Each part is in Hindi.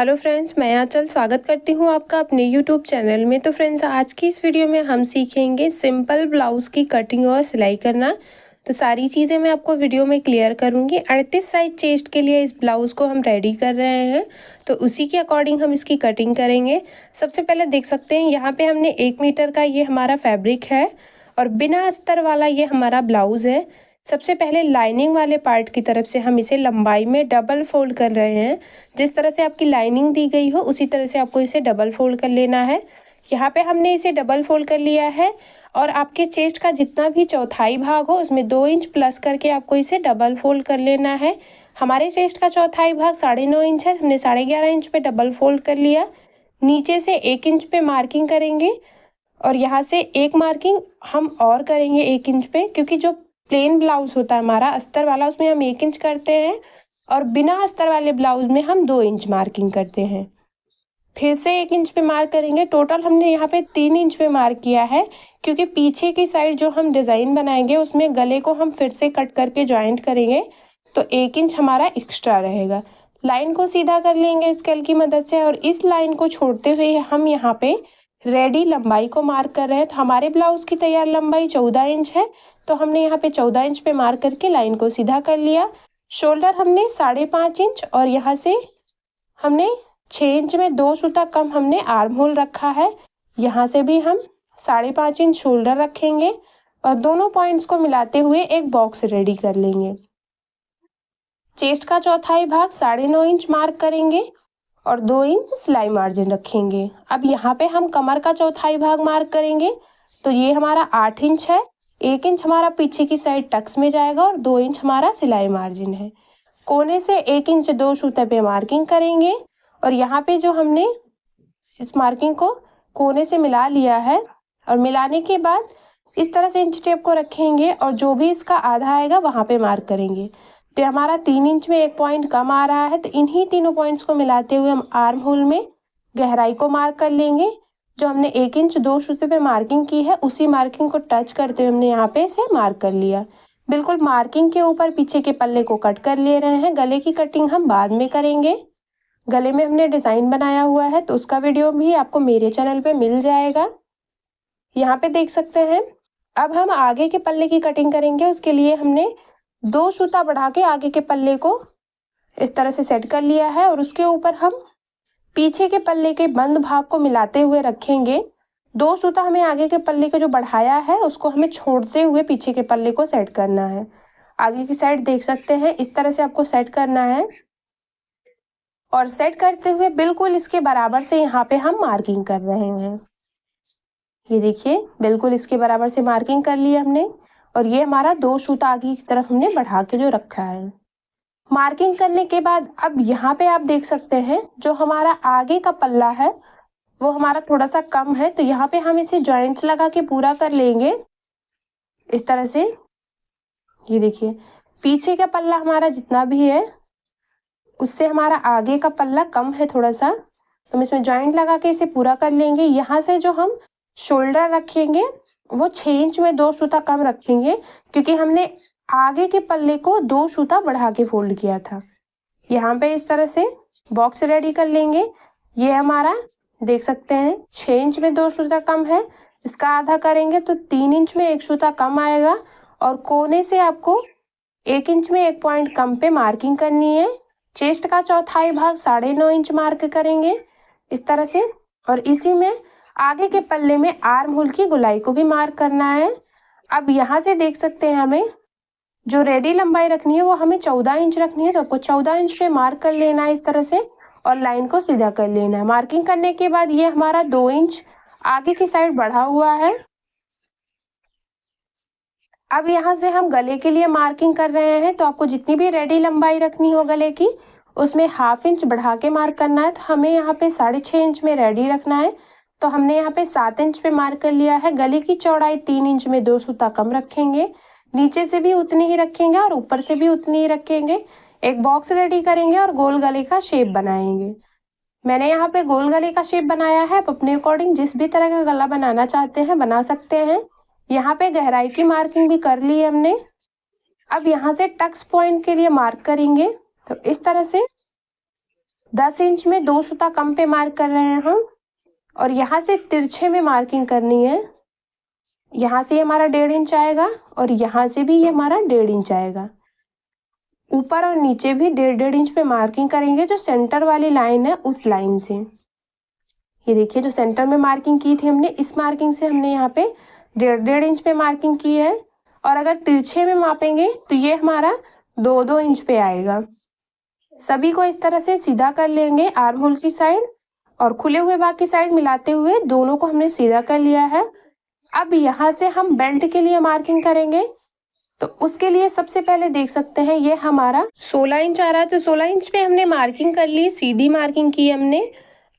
हेलो फ्रेंड्स, मैं आंचल स्वागत करती हूँ आपका अपने यूट्यूब चैनल में। तो फ्रेंड्स, आज की इस वीडियो में हम सीखेंगे सिंपल ब्लाउज़ की कटिंग और सिलाई करना। तो सारी चीज़ें मैं आपको वीडियो में क्लियर करूँगी। 38 साइज चेस्ट के लिए इस ब्लाउज़ को हम रेडी कर रहे हैं, तो उसी के अकॉर्डिंग हम इसकी कटिंग करेंगे। सबसे पहले देख सकते हैं यहाँ पे हमने 1 मीटर का ये हमारा फैब्रिक है और बिना अस्तर वाला ये हमारा ब्लाउज़ है। सबसे पहले लाइनिंग वाले पार्ट की तरफ से हम इसे लंबाई में डबल फोल्ड कर रहे हैं। जिस तरह से आपकी लाइनिंग दी गई हो उसी तरह से आपको इसे डबल फोल्ड कर लेना है। यहाँ पे हमने इसे डबल फोल्ड कर लिया है और आपके चेस्ट का जितना भी चौथाई भाग हो उसमें 2 इंच प्लस करके आपको इसे डबल फोल्ड कर लेना है। हमारे चेस्ट का चौथाई भाग 9.5 इंच है, हमने 11.5 इंच पे डबल फोल्ड कर लिया। नीचे से 1 इंच पे मार्किंग करेंगे और यहाँ से एक मार्किंग हम और करेंगे 1 इंच पे, क्योंकि जो प्लेन ब्लाउज होता है हमारा अस्तर वाला उसमें हम 1 इंच करते हैं और बिना अस्तर वाले ब्लाउज में हम 2 इंच मार्किंग करते हैं। फिर से 1 इंच पे मार्क करेंगे। टोटल हमने यहाँ पे 3 इंच पे मार्क किया है, क्योंकि पीछे की साइड जो हम डिज़ाइन बनाएंगे उसमें गले को हम फिर से कट करके ज्वाइंट करेंगे, तो 1 इंच हमारा एक्स्ट्रा रहेगा। लाइन को सीधा कर लेंगे स्केल की मदद से और इस लाइन को छोड़ते हुए हम यहाँ पे रेडी लंबाई को मार्क कर रहे हैं। तो हमारे ब्लाउज की तैयार लंबाई 14 इंच है, तो हमने यहाँ पे 14 इंच पे मार्क करके लाइन को सीधा कर लिया। शोल्डर हमने 5.5 इंच और यहाँ से हमने 6 इंच में 2 सूता कम हमने आर्म होल रखा है। यहाँ से भी हम 5.5 इंच शोल्डर रखेंगे और दोनों पॉइंट्स को मिलाते हुए एक बॉक्स रेडी कर लेंगे। चेस्ट का चौथाई भाग 9.5 इंच मार्क करेंगे और 2 इंच सिलाई मार्जिन रखेंगे। अब यहाँ पे हम कमर का चौथाई भाग मार्क करेंगे, तो ये हमारा 8 इंच है। 1 इंच हमारा पीछे की साइड टक्स में जाएगा और 2 इंच हमारा सिलाई मार्जिन है। कोने से 1 इंच 2 सूते पे मार्किंग करेंगे और यहाँ पे जो हमने इस मार्किंग को कोने से मिला लिया है और मिलाने के बाद इस तरह से इंच टेप को रखेंगे और जो भी इसका आधा आएगा वहाँ पे मार्क करेंगे। तो हमारा 3 इंच में एक पॉइंट कम आ रहा है, तो इन्हीं तीनों पॉइंट्स को मिलाते हुए हम आर्म होल में गहराई को मार्क कर लेंगे। जो हमने 1 इंच 2 सूते पे मार्किंग की है उसी मार्किंग को टच करते हुए हमने यहाँ पे इसे मार्क कर लिया। बिल्कुल मार्किंग के ऊपर पीछे के पल्ले को कट कर ले रहे हैं। गले की कटिंग हम बाद में करेंगे। गले में हमने डिज़ाइन बनाया हुआ है तो उसका वीडियो भी आपको मेरे चैनल पे मिल जाएगा। यहाँ पे देख सकते हैं। अब हम आगे के पल्ले की कटिंग करेंगे। उसके लिए हमने 2 सूता बढ़ा के आगे के पल्ले को इस तरह से सेट कर लिया है और उसके ऊपर हम पीछे के पल्ले के बंद भाग को मिलाते हुए रखेंगे। 2 सूता हमें आगे के पल्ले को जो बढ़ाया है उसको हमें छोड़ते हुए पीछे के पल्ले को सेट करना है। आगे की साइड देख सकते हैं, इस तरह से आपको सेट करना है और सेट करते हुए बिल्कुल इसके बराबर से यहाँ पे हम मार्किंग कर रहे हैं। ये देखिए, बिल्कुल इसके बराबर से मार्किंग कर ली हमने और ये हमारा 2 सूता आगे की तरफ हमने बढ़ा के जो रखा है। मार्किंग करने के बाद अब यहाँ पे आप देख सकते हैं जो हमारा आगे का पल्ला है वो हमारा थोड़ा सा कम है, तो यहाँ पे हम इसे जॉइंट्स लगा के पूरा कर लेंगे इस तरह से। ये देखिए, पीछे का पल्ला हमारा जितना भी है उससे हमारा आगे का पल्ला कम है थोड़ा सा, तो हम इसमें जॉइंट लगा के इसे पूरा कर लेंगे। यहाँ से जो हम शोल्डर रखेंगे वो 6 इंच में 2 सूता कम रखेंगे, क्योंकि हमने आगे के पल्ले को 2 सूता बढ़ा के फोल्ड किया था। यहाँ पे इस तरह से बॉक्स रेडी कर लेंगे। ये हमारा देख सकते हैं 6 इंच में 2 सूता कम है, इसका आधा करेंगे तो 3 इंच में 1 सूता कम आएगा और कोने से आपको 1 इंच में 1 पॉइंट कम पे मार्किंग करनी है। चेस्ट का चौथाई भाग 9.5 इंच मार्क करेंगे इस तरह से और इसी में आगे के पल्ले में आर्म होल की गोलाई को भी मार्क करना है। अब यहाँ से देख सकते हैं हमें जो रेडी लंबाई रखनी है वो हमें 14 इंच रखनी है, तो आपको 14 इंच पे मार्क कर लेना है इस तरह से और लाइन को सीधा कर लेना है। मार्किंग करने के बाद ये हमारा 2 इंच आगे की साइड बढ़ा हुआ है। अब यहाँ से हम गले के लिए मार्किंग कर रहे हैं, तो आपको जितनी भी रेडी लंबाई रखनी हो गले की उसमें 1/2 इंच बढ़ा के मार्क करना है। तो हमें यहाँ पे 6.5 इंच में रेडी रखना है, तो हमने यहाँ पे 7 इंच पे मार्क कर लिया है। गले की चौड़ाई 3 इंच में 2 सूता कम रखेंगे, नीचे से भी उतनी ही रखेंगे और ऊपर से भी उतनी ही रखेंगे। एक बॉक्स रेडी करेंगे और गोल गले का शेप बनाएंगे। मैंने यहाँ पे गोल गले का शेप बनाया है, आप अपने अकॉर्डिंग जिस भी तरह का गला बनाना चाहते हैं बना सकते हैं। यहाँ पे गहराई की मार्किंग भी कर ली है हमने। अब यहाँ से टक्स पॉइंट के लिए मार्क करेंगे, तो इस तरह से 10 इंच में 2 सूता कम पे मार्क कर रहे हैं हम, और यहाँ से तिरछे में मार्किंग करनी है। यहाँ से हमारा 1.5 इंच आएगा और यहाँ से भी ये हमारा 1.5 इंच आएगा। ऊपर और नीचे भी 1.5 इंच पे मार्किंग करेंगे, जो सेंटर वाली लाइन है उस लाइन से। ये देखिए, जो सेंटर में मार्किंग की थी हमने, इस मार्किंग से हमने यहाँ पे 1.5 इंच पे मार्किंग की है। और अगर तिरछे में मापेंगे तो ये हमारा 2-2 इंच पे आएगा। सभी को इस तरह से सीधा कर लेंगे, आर्म होल की साइड और खुले हुए भाग की साइड मिलाते हुए दोनों को हमने सीधा कर लिया है। अब यहाँ से हम बेल्ट के लिए मार्किंग करेंगे, तो उसके लिए सबसे पहले देख सकते हैं ये हमारा 16 इंच आ रहा है, तो 16 इंच पे हमने मार्किंग कर ली, सीधी मार्किंग की हमने।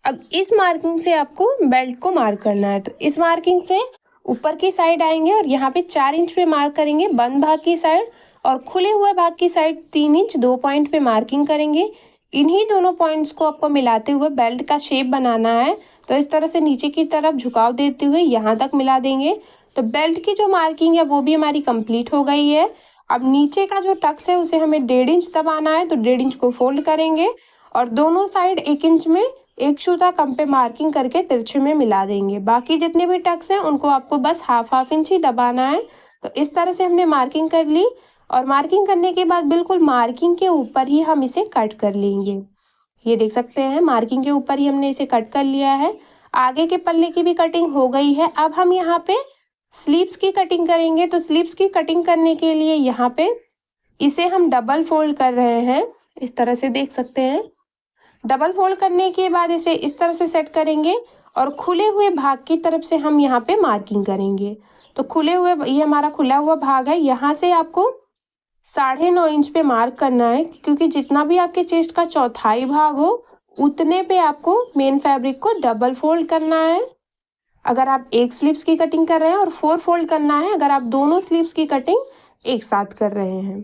अब इस मार्किंग से आपको बेल्ट को मार्क करना है, तो इस मार्किंग से ऊपर की साइड आएंगे और यहाँ पे 4 इंच पे मार्क करेंगे बंद भाग की साइड, और खुले हुए भाग की साइड 3 इंच 2 पॉइंट पे मार्किंग करेंगे। इन्हीं दोनों पॉइंट्स को आपको मिलाते हुए बेल्ट का शेप बनाना है, तो इस तरह से नीचे की तरफ झुकाव देते हुए यहाँ तक मिला देंगे। तो बेल्ट की जो मार्किंग है वो भी हमारी कंप्लीट हो गई है। अब नीचे का जो टक्स है उसे हमें 1.5 इंच दबाना है, तो 1.5 इंच को फोल्ड करेंगे और दोनों साइड 1 इंच में 1 सूता कम पे मार्किंग करके तिरछे में मिला देंगे। बाकी जितने भी टक्स हैं उनको आपको बस हाफ इंच ही दबाना है। तो इस तरह से हमने मार्किंग कर ली, और मार्किंग करने के बाद बिल्कुल मार्किंग के ऊपर ही हम इसे कट कर लेंगे। ये देख सकते हैं, मार्किंग के ऊपर ही हमने इसे कट कर लिया है। आगे के पल्ले की भी कटिंग हो गई है। अब हम यहाँ पे स्लीव्स की कटिंग करेंगे, तो स्लीव्स की कटिंग करने के लिए यहाँ पे इसे हम डबल फोल्ड कर रहे हैं, इस तरह से देख सकते हैं। डबल फोल्ड करने के बाद इसे इस तरह से सेट करेंगे और खुले हुए भाग की तरफ से हम यहाँ पे मार्किंग करेंगे। तो खुले हुए, ये हमारा खुला हुआ भाग है, यहाँ से आपको 9.5 इंच पे मार्क करना है, क्योंकि जितना भी आपके चेस्ट का चौथाई भाग हो उतने पे आपको मेन फैब्रिक को डबल फोल्ड करना है अगर आप एक स्लीव्स की कटिंग कर रहे हैं, और 4 फोल्ड करना है अगर आप दोनों स्लीव्स की कटिंग एक साथ कर रहे हैं।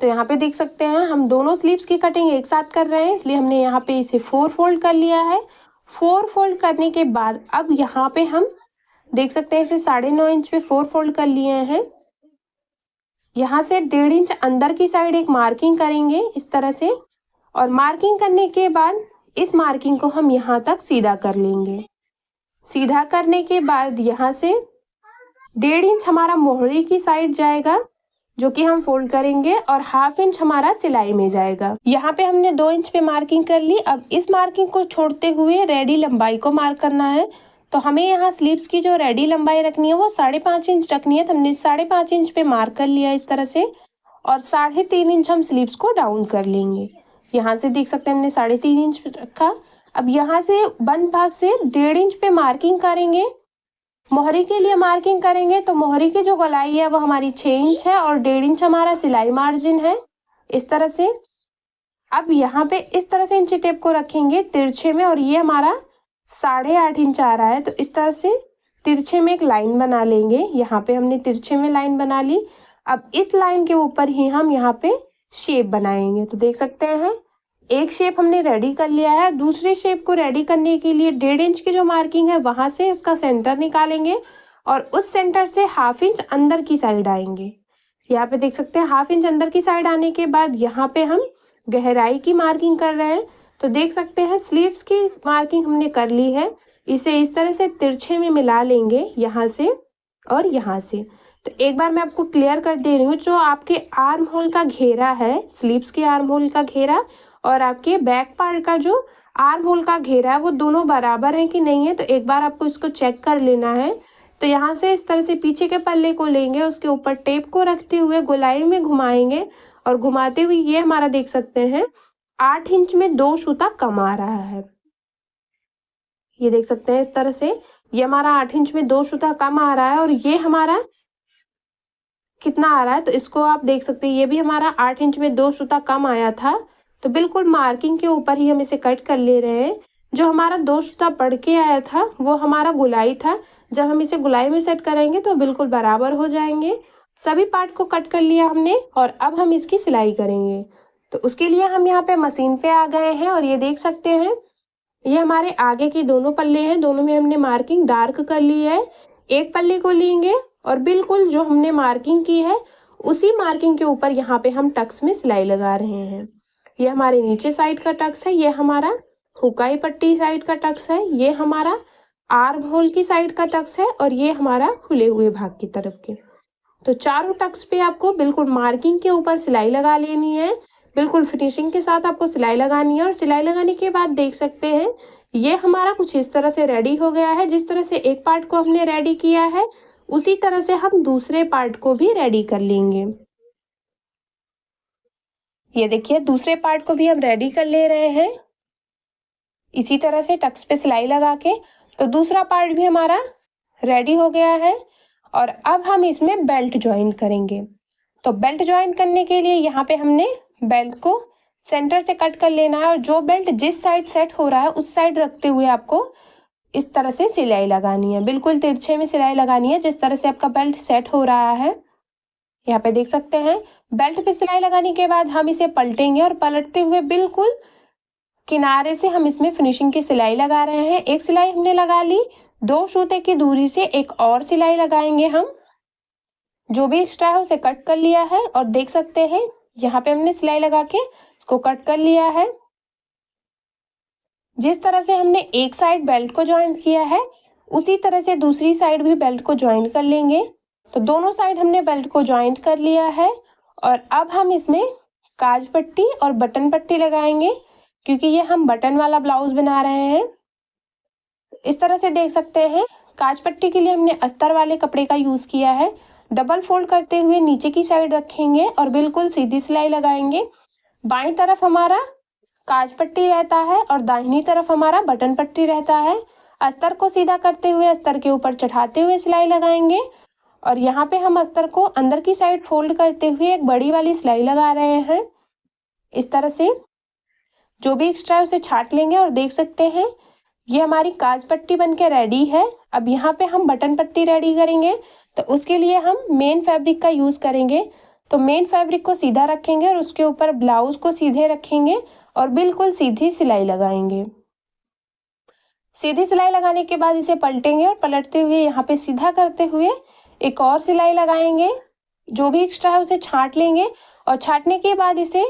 तो यहाँ पे देख सकते हैं हम दोनों स्लीव्स की कटिंग एक साथ कर रहे हैं, इसलिए हमने यहाँ पे इसे 4 फोल्ड कर लिया है। 4 फोल्ड करने के बाद अब यहाँ पे हम देख सकते हैं इसे 9.5 इंच पे 4 फोल्ड कर लिए हैं। यहाँ से 1.5 इंच अंदर की साइड एक मार्किंग करेंगे इस तरह से, और मार्किंग करने के बाद इस मार्किंग को हम यहाँ तक सीधा कर लेंगे। सीधा करने के बाद यहाँ से 1.5 इंच हमारा मोहरी की साइड जाएगा, जो कि हम फोल्ड करेंगे, और हाफ इंच हमारा सिलाई में जाएगा। यहाँ पे हमने 2 इंच पे मार्किंग कर ली। अब इस मार्किंग को छोड़ते हुए रेडी लंबाई को मार्क करना है, तो हमें यहाँ स्लीव्स की जो रेडी लंबाई रखनी है वो 5.5 इंच रखनी है। तो हमने 5.5 इंच पे मार्क कर लिया इस तरह से, और 3.5 इंच हम स्लीव्स को डाउन कर लेंगे। यहाँ से देख सकते हैं हमने 3.5 इंच रखा। अब यहाँ से बंद भाग से 1.5 इंच पे मार्किंग करेंगे। मोहरी के लिए मार्किंग करेंगे, तो मोहरी की जो गोलाई है वो हमारी 6 इंच है और 1.5 इंच हमारा सिलाई मार्जिन है इस तरह से। अब यहाँ पे इस तरह से इंची टेप को रखेंगे तिरछे में, और ये हमारा 8.5 इंच आ रहा है, तो इस तरह से तिरछे में एक लाइन बना लेंगे। यहाँ पे हमने तिरछे में लाइन बना ली। अब इस लाइन के ऊपर ही हम यहाँ पे शेप बनाएंगे। तो देख सकते हैं एक शेप हमने रेडी कर लिया है। दूसरे शेप को रेडी करने के लिए 1.5 इंच की जो मार्किंग है वहां से इसका सेंटर निकालेंगे, और उस सेंटर से हाफ इंच अंदर की साइड आएंगे। यहाँ पे देख सकते हैं हाफ इंच अंदर की साइड आने के बाद यहाँ पे हम गहराई की मार्किंग कर रहे हैं। तो देख सकते हैं स्लीव्स की मार्किंग हमने कर ली है। इसे इस तरह से तिरछे में मिला लेंगे यहाँ से और यहाँ से। तो एक बार मैं आपको क्लियर कर दे रही हूँ, जो आपके आर्म होल का घेरा है, स्लीव्स के आर्म होल का घेरा और आपके बैक पार्ट का जो आर्म होल का घेरा है, वो दोनों बराबर है कि नहीं है। तो एक बार आपको इसको चेक कर लेना है। तो यहाँ से इस तरह से पीछे के पल्ले को लेंगे, उसके ऊपर टेप को रखते हुए गोलाई में घुमाएंगे, और घुमाते हुए ये हमारा देख सकते हैं 8 इंच में 2 सूता कम आ रहा है। ये देख सकते हैं इस तरह से ये हमारा 8 इंच में 2 सूता कम आ रहा है, और ये हमारा कितना आ रहा है, तो इसको आप देख सकते हैं ये भी हमारा 8 इंच में 2 सूता कम आया था। तो बिल्कुल मार्किंग के ऊपर ही हम इसे कट कर ले रहे हैं। जो हमारा 2 सूता बढ़ के आया था वो हमारा गुलाई था। जब हम इसे गुलाई में सेट करेंगे तो बिल्कुल बराबर हो जाएंगे। सभी पार्ट को कट कर लिया हमने, और अब हम इसकी सिलाई करेंगे। तो उसके लिए हम यहाँ पे मशीन पे आ गए हैं, और ये देख सकते हैं ये हमारे आगे की दोनों पल्ले हैं, दोनों में हमने मार्किंग डार्क कर ली है। एक पल्ले को लेंगे और बिल्कुल जो हमने मार्किंग की है उसी मार्किंग के ऊपर यहाँ पे हम टक्स में सिलाई लगा रहे हैं। ये हमारे नीचे साइड का टक्स है, ये हमारा हुकाई पट्टी साइड का टक्स है, ये हमारा आर्म होल की साइड का टक्स है और ये हमारा खुले हुए भाग की तरफ के। तो चारों टक्स पे आपको बिल्कुल मार्किंग के ऊपर सिलाई लगा लेनी है, बिल्कुल फिनिशिंग के साथ आपको सिलाई लगानी है। और सिलाई लगाने के बाद देख सकते हैं ये हमारा कुछ इस तरह से रेडी हो गया है। जिस तरह से एक पार्ट को हमने रेडी किया है उसी तरह से हम दूसरे पार्ट को भी रेडी कर लेंगे। ये देखिए दूसरे पार्ट को भी हम रेडी कर ले रहे हैं इसी तरह से टक्स पे सिलाई लगा के। तो दूसरा पार्ट भी हमारा रेडी हो गया है और अब हम इसमें बेल्ट ज्वाइन करेंगे। तो बेल्ट ज्वाइन करने के लिए यहाँ पे हमने बेल्ट को सेंटर से कट कर लेना है और जो बेल्ट जिस साइड सेट हो रहा है उस साइड रखते हुए आपको इस तरह से सिलाई लगानी है, बिल्कुल तिरछे में सिलाई लगानी है जिस तरह से आपका बेल्ट सेट हो रहा है। यहाँ पे देख सकते हैं बेल्ट पे सिलाई लगाने के बाद हम इसे पलटेंगे और पलटते हुए बिल्कुल किनारे से हम इसमें फिनिशिंग की सिलाई लगा रहे हैं। एक सिलाई हमने लगा ली, 2 सूते की दूरी से एक और सिलाई लगाएंगे हम। जो भी एक्स्ट्रा है उसे कट कर लिया है और देख सकते हैं यहाँ पे हमने सिलाई लगा के इसको कट कर लिया है। जिस तरह से हमने एक साइड बेल्ट को ज्वाइन किया है उसी तरह से दूसरी साइड भी बेल्ट को ज्वाइन कर लेंगे। तो दोनों साइड हमने बेल्ट को ज्वाइन कर लिया है और अब हम इसमें काज पट्टी और बटन पट्टी लगाएंगे क्योंकि ये हम बटन वाला ब्लाउज बना रहे हैं। इस तरह से देख सकते हैं काज पट्टी के लिए हमने अस्तर वाले कपड़े का यूज किया है। डबल फोल्ड करते हुए नीचे की साइड रखेंगे और बिल्कुल सीधी सिलाई लगाएंगे। बाईं तरफ हमारा काज पट्टी रहता है और दाहिनी तरफ हमारा बटन पट्टी रहता है। अस्तर को सीधा करते हुए अस्तर के ऊपर चढ़ाते हुए सिलाई लगाएंगे और यहाँ पे हम अस्तर को अंदर की साइड फोल्ड करते हुए एक बड़ी वाली सिलाई लगा रहे हैं। इस तरह से जो भी एक्स्ट्रा है उसे छाट लेंगे और देख सकते हैं ये हमारी काज पट्टी बनके रेडी है। अब यहाँ पे हम बटन पट्टी रेडी करेंगे तो उसके लिए हम मेन फैब्रिक का यूज करेंगे। तो मेन फैब्रिक को सीधा रखेंगे और उसके ऊपर ब्लाउज को सीधे रखेंगे और बिल्कुल सीधी सिलाई लगाएंगे। सीधी सिलाई लगाने के बाद इसे पलटेंगे और पलटते हुए यहाँ पे सीधा करते हुए एक और सिलाई लगाएंगे। जो भी एक्स्ट्रा है उसे छाट लेंगे और छाटने के बाद इसे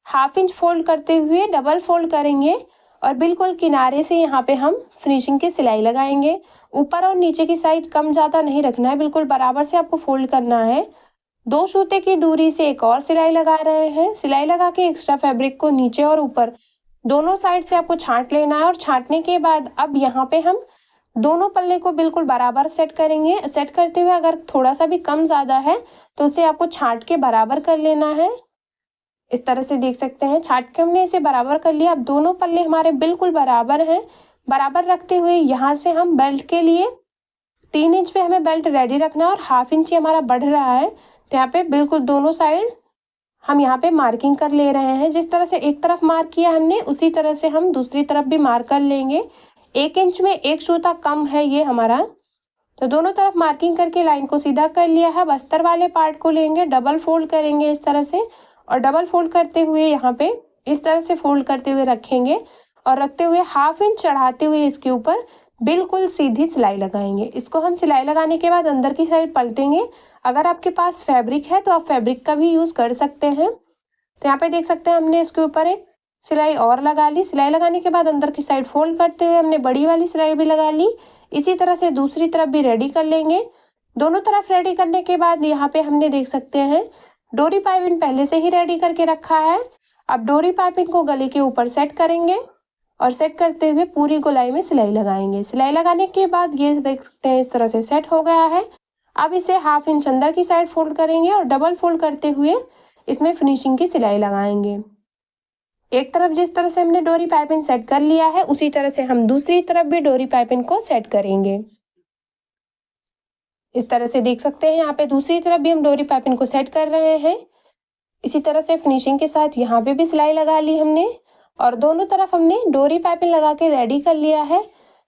1/2 इंच फोल्ड करते हुए डबल फोल्ड करेंगे और बिल्कुल किनारे से यहाँ पे हम फिनिशिंग की सिलाई लगाएंगे। ऊपर और नीचे की साइड कम ज़्यादा नहीं रखना है, बिल्कुल बराबर से आपको फोल्ड करना है। 2 सूते की दूरी से एक और सिलाई लगा रहे हैं। सिलाई लगा के एक्स्ट्रा फैब्रिक को नीचे और ऊपर दोनों साइड से आपको छाट लेना है और छाटने के बाद अब यहाँ पे हम दोनों पल्ले को बिल्कुल बराबर सेट करेंगे। सेट करते हुए अगर थोड़ा सा भी कम ज़्यादा है तो उसे आपको छाट के बराबर कर लेना है। इस तरह से देख सकते हैं छाट के हमने इसे बराबर कर लिया। अब दोनों पल्ले हमारे बिल्कुल बराबर हैं। बराबर रखते हुए यहाँ से हम बेल्ट के लिए 3 इंच पे हमें बेल्ट रेडी रखना है और 1/2 इंच हमारा बढ़ रहा है। तो यहाँ पे बिल्कुल दोनों साइड हम यहाँ पे मार्किंग कर ले रहे हैं। जिस तरह से एक तरफ मार्क किया हमने उसी तरह से हम दूसरी तरफ भी मार्क कर लेंगे। 1 इंच में 1 सूता कम है ये हमारा। तो दोनों तरफ मार्किंग करके लाइन को सीधा कर लिया है। अब अस्तर वाले पार्ट को लेंगे, डबल फोल्ड करेंगे इस तरह से और डबल फोल्ड करते हुए यहाँ पे इस तरह से फोल्ड करते हुए रखेंगे और रखते हुए 1/2 इंच चढ़ाते हुए इसके ऊपर बिल्कुल सीधी सिलाई लगाएंगे। इसको हम सिलाई लगाने के बाद अंदर की साइड पलटेंगे। अगर आपके पास फैब्रिक है तो आप फैब्रिक का भी यूज़ कर सकते हैं। तो यहाँ पे देख सकते हैं हमने इसके ऊपर एक सिलाई और लगा ली। सिलाई लगाने के बाद अंदर की साइड फोल्ड करते हुए हमने बड़ी वाली सिलाई भी लगा ली। इसी तरह से दूसरी तरफ भी रेडी कर लेंगे। दोनों तरफ रेडी करने के बाद यहाँ पे हमने देख सकते हैं डोरी पाइपिंग पहले से ही रेडी करके रखा है। अब डोरी पाइपिंग को गले के ऊपर सेट करेंगे और सेट करते हुए पूरी गोलाई में सिलाई लगाएंगे। सिलाई लगाने के बाद ये देख सकते हैं इस तरह से सेट हो गया है। अब इसे 1/2 इंच अंदर की साइड फोल्ड करेंगे और डबल फोल्ड करते हुए इसमें फिनिशिंग की सिलाई लगाएंगे। एक तरफ जिस तरह से हमने डोरी पाइपिंग सेट कर लिया है उसी तरह से हम दूसरी तरफ भी डोरी पाइपिंग को सेट करेंगे। इस तरह से देख सकते हैं यहाँ पे दूसरी तरफ भी हम डोरी पाइपिंग को सेट कर रहे हैं। इसी तरह से फिनिशिंग के साथ यहाँ पे भी सिलाई लगा ली हमने और दोनों तरफ हमने डोरी पाइपिंग लगा के रेडी कर लिया है।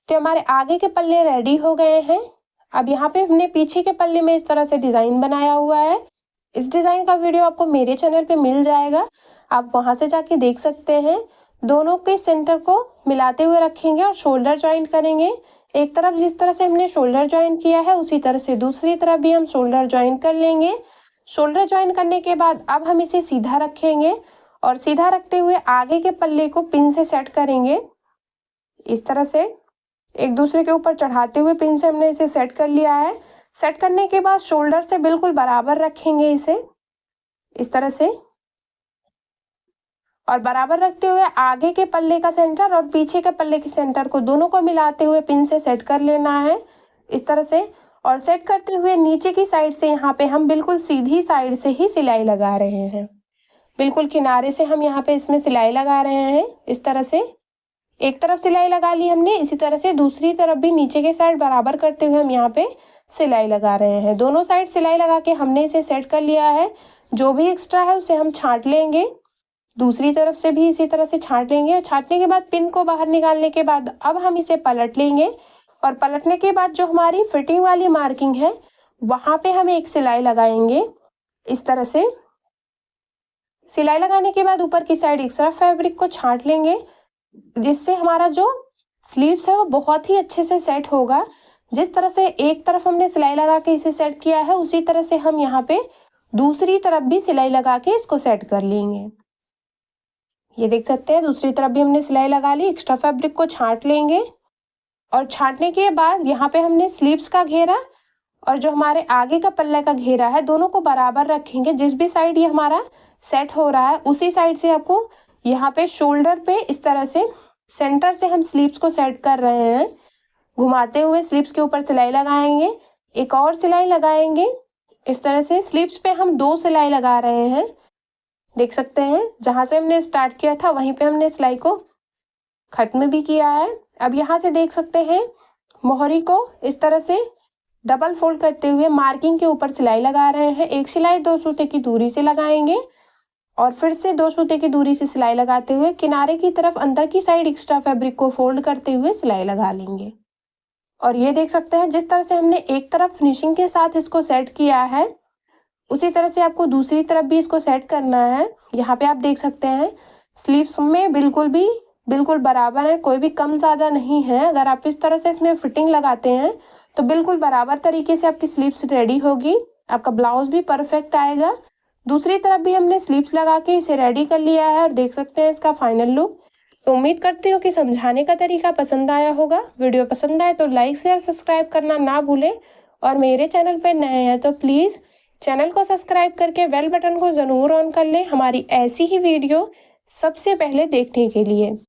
तो हमारे आगे के पल्ले रेडी हो गए हैं। अब यहाँ पे हमने पीछे के पल्ले में इस तरह से डिज़ाइन बनाया हुआ है। इस डिज़ाइन का वीडियो आपको मेरे चैनल पे मिल जाएगा, आप वहाँ से जाके देख सकते हैं। दोनों के सेंटर को मिलाते हुए रखेंगे और शोल्डर ज्वाइन करेंगे। एक तरफ जिस तरह से हमने शोल्डर ज्वाइन किया है उसी तरह से दूसरी तरफ भी हम शोल्डर ज्वाइन कर लेंगे। शोल्डर ज्वाइन करने के बाद अब हम इसे सीधा रखेंगे और सीधा रखते हुए आगे के पल्ले को पिन से सेट करेंगे। इस तरह से एक दूसरे के ऊपर चढ़ाते हुए पिन से हमने इसे सेट कर लिया है। सेट करने के बाद शोल्डर से बिल्कुल बराबर रखेंगे इसे इस तरह से, और बराबर रखते हुए आगे के पल्ले का सेंटर और पीछे के पल्ले के सेंटर को दोनों को मिलाते हुए पिन से सेट कर लेना है इस तरह से। और सेट करते हुए नीचे की साइड से यहाँ पे हम बिल्कुल सीधी साइड से ही सिलाई लगा रहे हैं, बिल्कुल किनारे से हम यहाँ पे इसमें सिलाई लगा रहे हैं इस तरह से। एक तरफ सिलाई लगा ली हमने, इसी तरह से दूसरी तरफ भी नीचे के साइड बराबर करते हुए हम यहाँ पे सिलाई लगा रहे हैं। दोनों साइड सिलाई लगा के हमने इसे सेट कर लिया है। जो भी एक्स्ट्रा है उसे हम छांट लेंगे, दूसरी तरफ से भी इसी तरह से छांट लेंगे। और छांटने के बाद पिन को बाहर निकालने के बाद अब हम इसे पलट लेंगे, और पलटने के बाद जो हमारी फिटिंग वाली मार्किंग है वहाँ पे हम एक सिलाई लगाएंगे इस तरह से। सिलाई लगाने के बाद ऊपर की साइड एक्स्ट्रा फैब्रिक को छांट लेंगे, जिससे हमारा जो स्लीव्स है वो बहुत ही अच्छे से सेट होगा। जिस तरह से एक तरफ हमने सिलाई लगा के इसे सेट किया है उसी तरह से हम यहाँ पे दूसरी तरफ भी सिलाई लगा के इसको सेट कर लेंगे। ये देख सकते हैं दूसरी तरफ भी हमने सिलाई लगा ली। एक्स्ट्रा फैब्रिक को छांट लेंगे, और छांटने के बाद यहाँ पे हमने स्लीव्स का घेरा और जो हमारे आगे का पल्ले का घेरा है दोनों को बराबर रखेंगे। जिस भी साइड ये हमारा सेट हो रहा है उसी साइड से आपको यहाँ पे शोल्डर पे इस तरह से सेंटर से हम स्लीव्स को सेट कर रहे हैं। घुमाते हुए स्लीव्स के ऊपर सिलाई लगाएंगे, एक और सिलाई लगाएंगे इस तरह से। स्लीव्स पे हम 2 सिलाई लगा रहे हैं, देख सकते हैं जहाँ से हमने स्टार्ट किया था वहीं पे हमने सिलाई को खत्म भी किया है। अब यहाँ से देख सकते हैं मोहरी को इस तरह से डबल फोल्ड करते हुए मार्किंग के ऊपर सिलाई लगा रहे हैं। एक सिलाई 2 सूते की दूरी से लगाएंगे और फिर से 2 सूते की दूरी से सिलाई लगाते हुए किनारे की तरफ अंदर की साइड एक्स्ट्रा फैब्रिक को फोल्ड करते हुए सिलाई लगा लेंगे। और ये देख सकते हैं जिस तरह से हमने एक तरफ फिनिशिंग के साथ इसको सेट किया है उसी तरह से आपको दूसरी तरफ भी इसको सेट करना है। यहाँ पे आप देख सकते हैं स्लीव्स में बिल्कुल बराबर है, कोई भी कम ज़्यादा नहीं है। अगर आप इस तरह से इसमें फिटिंग लगाते हैं तो बिल्कुल बराबर तरीके से आपकी स्लीव्स रेडी होगी, आपका ब्लाउज भी परफेक्ट आएगा। दूसरी तरफ भी हमने स्लीव्स लगा के इसे रेडी कर लिया है और देख सकते हैं इसका फाइनल लुक। तो उम्मीद करती हूँ कि समझाने का तरीका पसंद आया होगा। वीडियो पसंद आए तो लाइक शेयर सब्सक्राइब करना ना भूलें, और मेरे चैनल पर नए हैं तो प्लीज़ चैनल को सब्सक्राइब करके बेल बटन को ज़रूर ऑन कर लें हमारी ऐसी ही वीडियो सबसे पहले देखने के लिए।